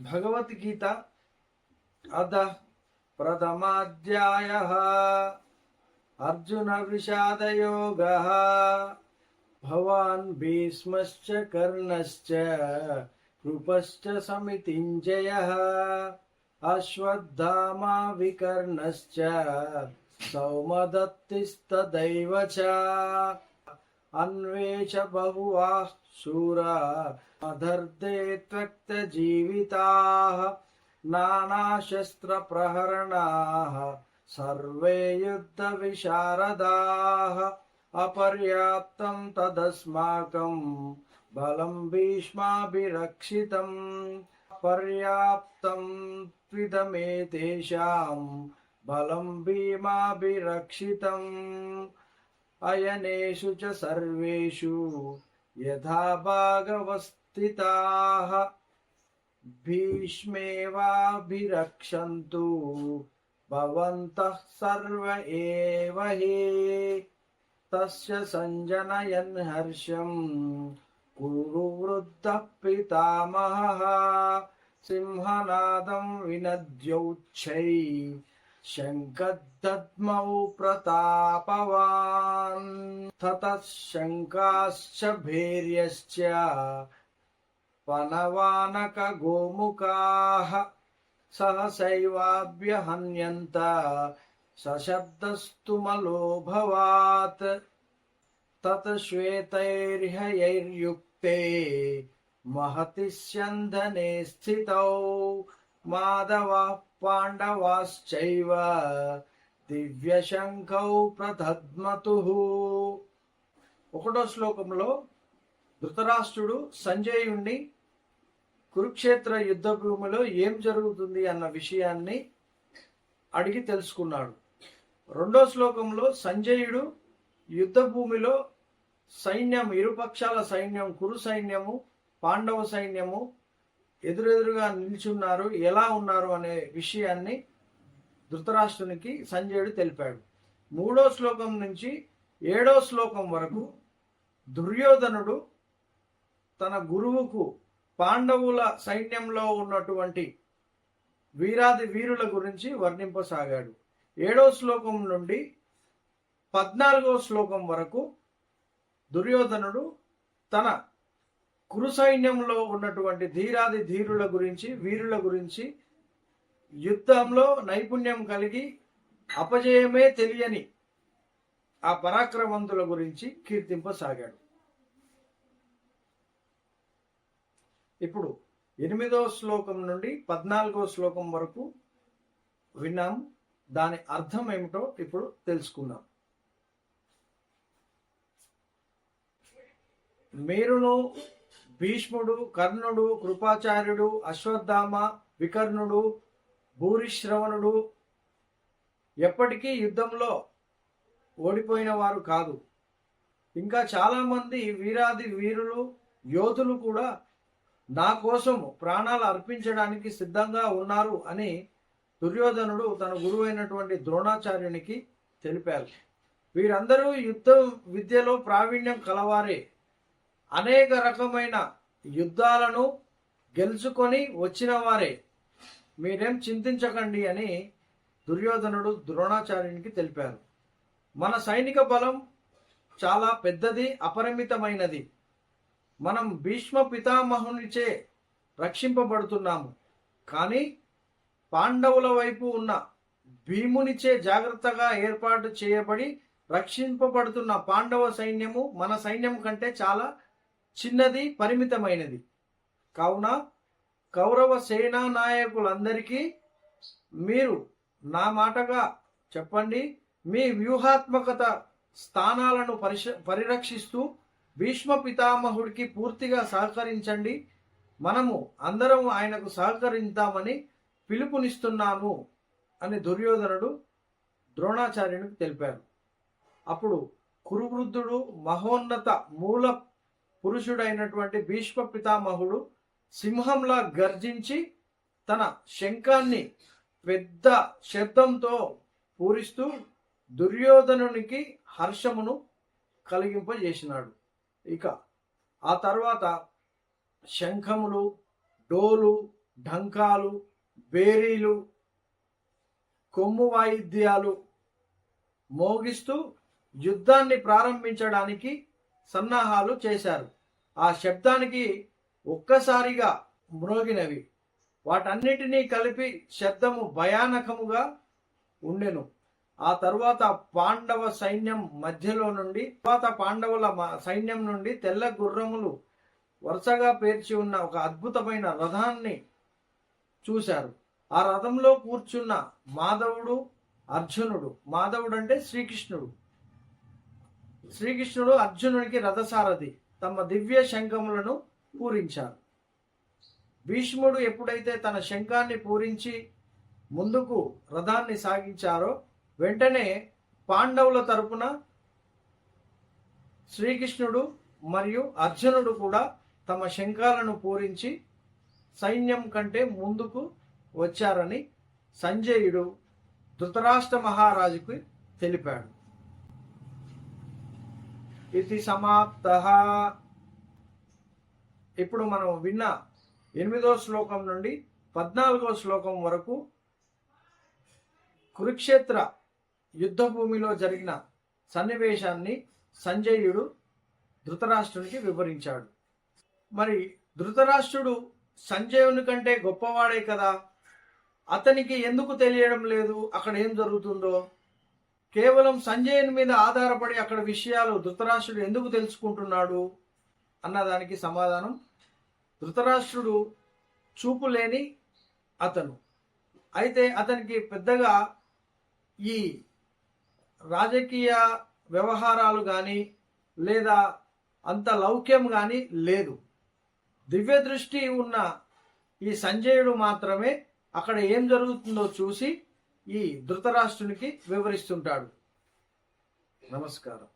भगवद्गीता अतः प्रथमाध्यायः अर्जुन विषादयोगः। भवान् भीष्मश्च कर्णश्च कृपश्च समितिञ्जयः अश्वत्थामा विकर्णश्च सौमदत्तिस्तदैव च अन्वेष बहुवाः शूरा अधर्ते त्यक्तजीविताः नानाशस्त्रप्रहरणाः सर्वे युद्धविशारदाः अपर्याप्तं तदस्माकं बलं भीष्माभिरक्षितम् पर्याप्तं त्विदमेतेषां बलं भीमाभिरक्षितम् अयनेषु च सर्वेषु यथा भागवस्थिताः भीष्मेवाभिरक्षन्तु भवन्तः सर्व एव हि तस्य सञ्जनयन् हर्षं कुरु वृद्धः पितामहः सिंहनादं विनद्योच्छै शङ्खदद्मौ प्रतापवान् ततः शङ्काश्च भैर्यश्च पनवानकगोमुखाः सहसैवाभ्यहन्यन्त सशब्दस्तुमलोभवात् तत् श्वेतैर्हयैर्युक्ते महति स्यन्धने स्थितौ माधवः पाण्डवाश्चैव దివ్యశంఖౌ ప్రదద్మతుః. ఒకటో శ్లోకంలో ధృతరాష్ట్రుడు సంజయుణ్ణి కురుక్షేత్ర యుద్ధ భూమిలో ఏం జరుగుతుంది అన్న విషయాన్ని అడిగి తెలుసుకున్నాడు. రెండో శ్లోకంలో సంజయుడు యుద్ధ భూమిలో సైన్యం, ఇరుపక్షాల సైన్యం, కురు సైన్యము పాండవ సైన్యము ఎదురెదురుగా నిల్చున్నారు, ఎలా ఉన్నారు అనే విషయాన్ని ధృతరాష్ట్రునికి సంజయుడు తెలిపాడు. మూడో శ్లోకం నుంచి 7వ శ్లోకం వరకు దుర్యోధనుడు తన గురువుకు పాండవుల సైన్యంలో ఉన్నటువంటి వీరాది వీరుల గురించి వర్ణింపసాగాడు. 7వ శ్లోకం నుండి 14వ శ్లోకం వరకు దుర్యోధనుడు తన కురు సైన్యంలో ఉన్నటువంటి ధీరాది ధీరుల గురించి, వీరుల గురించి, యుద్ధంలో నైపుణ్యం కలిగి అపజయమే తెలియని ఆ పరాక్రమవంతుల గురించి కీర్తింపసాగాడు. ఇప్పుడు 8వ శ్లోకం నుండి 14వ శ్లోకం వరకు విన్నాం. దాని అర్థం ఏమిటో ఇప్పుడు తెలుసుకుందాం. మీరును భీష్ముడు, కర్ణుడు, కృపాచార్యుడు, అశ్వత్థామ, వికర్ణుడు, భూరిశ్రవణుడు ఎప్పటికీ యుద్ధంలో ఓడిపోయిన వారు కాదు. ఇంకా చాలామంది వీరాది వీరులు, యోధులు కూడా నా కోసం ప్రాణాలు అర్పించడానికి సిద్ధంగా ఉన్నారు అని దుర్యోధనుడు తన గురువైనటువంటి ద్రోణాచార్యునికి తెలిపారు. వీరందరూ యుద్ధ విద్యలో ప్రావీణ్యం కలవారే, అనేక రకమైన యుద్ధాలను గెలుచుకొని వచ్చిన వారే, మీరేం చింతించకండి అని దుర్యోధనుడు ద్రోణాచార్యునికి తెలిపారు. మన సైనిక బలం చాలా పెద్దది, అపరిమితమైనది. మనం భీష్మ పితామహునిచే రక్షింపబడుతున్నాము. కానీ పాండవుల వైపు ఉన్న భీమునిచే జాగ్రత్తగా ఏర్పాటు చేయబడి రక్షింపబడుతున్న పాండవ సైన్యము మన సైన్యం కంటే చాలా చిన్నది, పరిమితమైనది. కావున కౌరవ సేనా నాయకులందరికీ మీరు నా మాటగా చెప్పండి, మీ వ్యూహాత్మకత స్థానాలను పరిరక్షిస్తూ భీష్మ పితామహుడికి పూర్తిగా సహకరించండి. మనము అందరం ఆయనకు సహకరిద్దామని పిలుపునిస్తున్నాము అని దుర్యోధనుడు ద్రోణాచార్యునికి తెలిపారు. అప్పుడు కురువృద్ధుడు, మహోన్నత మూల పురుషుడైనటువంటి భీష్మ పితామహుడు సింహంలా గర్జించి తన శంఖాన్ని పెద్ద శబ్దంతో పూరిస్తూ దుర్యోధనునికి హర్షమును కలిగింపజేసినాడు. ఇక ఆ తర్వాత శంఖములు, డోలు, ఢంకాలు, బేరీలు, కొమ్ము వాయిద్యాలు మోగిస్తూ యుద్ధాన్ని ప్రారంభించడానికి సన్నాహాలు చేశారు. ఆ శబ్దానికి ఒక్కసారిగా మ్రోగినవి. వాటన్నిటినీ కలిపి శబ్దము భయానకముగా ఉండెను. ఆ తరువాత పాండవ సైన్యం మధ్యలో నుండి పాండవుల సైన్యం నుండి తెల్ల గుర్రములు వరుసగా పేర్చి ఉన్న ఒక అద్భుతమైన రథాన్ని చూశారు. ఆ రథంలో కూర్చున్న మాధవుడు, అర్జునుడు. మాధవుడు అంటే శ్రీకృష్ణుడు. శ్రీకృష్ణుడు అర్జునుడికి రథసారథి. తమ దివ్య శంఖములను పూరించారు. భీష్ముడు ఎప్పుడైతే తన శంఖాన్ని పూరించి ముందుకు రథాన్ని సాగించారో వెంటనే పాండవుల తరపున శ్రీకృష్ణుడు మరియు అర్జునుడు కూడా తమ శంఖాలను పూరించి సైన్యం కంటే ముందుకు వచ్చారని సంజయుడు ధృతరాష్ట్ర మహారాజుకు తెలిపాడు. ఇది సమాప్తః. ఇప్పుడు మనం విన్న 8వ శ్లోకం నుండి 14వ శ్లోకం వరకు కురుక్షేత్ర యుద్ధ భూమిలో జరిగిన సన్నివేశాన్ని సంజయుడు ధృతరాష్ట్రునికి వివరించాడు. మరి ధృతరాష్ట్రుడు సంజయుని కంటే గొప్పవాడే కదా, అతనికి ఎందుకు తెలియడం లేదు అక్కడ ఏం జరుగుతుందో? కేవలం సంజయుని మీద ఆధారపడి అక్కడ విషయాలు ధృతరాష్ట్రుడు ఎందుకు తెలుసుకుంటున్నాడు అన్నదానికి సమాధానం, ధృతరాష్ట్రుడు చూపు లేని అతను. అయితే అతనికి పెద్దగా ఈ రాజకీయ వ్యవహారాలు కానీ లేదా అంత లౌక్యం కానీ లేదు. దివ్య దృష్టి ఉన్న ఈ సంజయుడు మాత్రమే అక్కడ ఏం జరుగుతుందో చూసి ఈ ధృతరాష్ట్రునికి వివరిస్తుంటాడు. నమస్కారం.